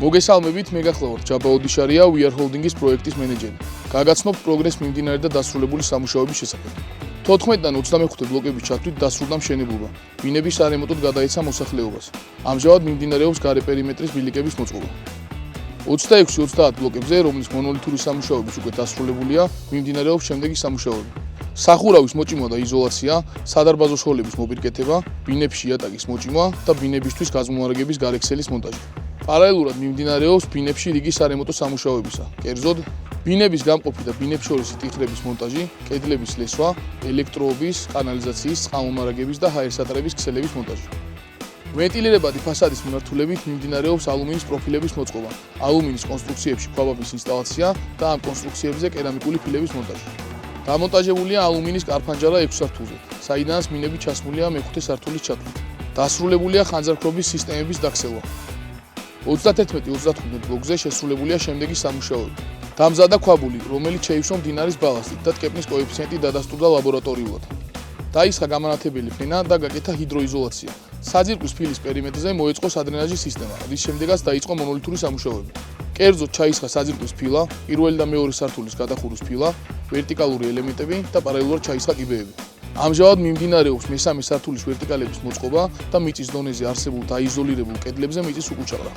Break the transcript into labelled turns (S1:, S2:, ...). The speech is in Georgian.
S1: მოგესალმებით, მე გახლავართ ჯაბა ოდიშარია, We Are Holding-ის პროექტის მენეჯერი. გაგაცნობთ პროგრეს მიმდინარე და დასრულებული სამუშაოების შესახებ. 14-დან 25 ბლოკების ჩათვლით დასრულდა მშენებლობა. ბინების სარემონტოდ გადაეცა მოსახლეობას. ამჟამად მიმდინარეობს გარე პერიმეტრის ბილიკების მოწყობა. 26-30 ბლოკებზე, რომლის მონოლითური სამუშაოების უკვე დასრულებულია, მიმდინარეობს შემდეგი სამუშაოები. სახურავის მოჭიმვა და იზოლაცია, სადარბაზო შოლების მოპირკეთება, ბინებში იატაკის მოჭიმვა და ბინებისთვის გაზმომარაგების გარექსელის მონტაჟი. პარალელურად მიმდინარეობს ბინებში რიგი სარემონტო სამუშაოებისა. კერძოდ, ბინების გამყოფი და ბინებს შორისი ტიხრების მონტაჟი, კედლების ლესვა, ელექტროობის, კანალიზაციის, წყალმომარაგების და ჰაერსატარების ქსელების მონტაჟი. ვენტილირებადი ფასადის მიმართულებით მიმდინარეობს ალუმინის პროფილების მოწყობა, ალუმინის კონსტრუქციებში ქვაბაბის ინსტალაცია და ამ კონსტრუქციებზე კერამიკული ფილების მონტაჟი. დამონტაჟებულია ალუმინის კარფანჯარა 6 სართულზე, საიდანაც მინები ჩასმულია მეხუთე სართულის ჩათვლით. დასრულებულია ხანძარქვობის სისტემების დაქცევა. 31-35 ბლოკზე შესრულებულია შემდეგი სამუშაოები. დამზადა ქვაბული, რომელიც შეივსო მდინარის ბალასტით და ტკეპნის კოეფიციენტი დადასტურდა ლაბორატორიულად. დაისხა გამანათებელი ფენა და გაკეთა ჰიდროიზოლაცია. საძირკვის ფილის პერიმეტრზე მოეწყო სადრენაჟის სისტემა, რის შემდეგაც დაიწყო მონოლითური სამუშაოები. კერძოდ ჩაისხა საძირკვის ფილა, პირველი და მეორე სართულის გადახურვის ფილა, ვერტიკალური ელემენტები და პარალელურად ჩაისხა კიბეები. ამჟამად მიმდინარეობს მესამე სართულის ვერტიკალების მოწყობა და მიწის დონეზე არსებულ დაიზოლირებულ კედლებზე მიწის უკუჩაყრა.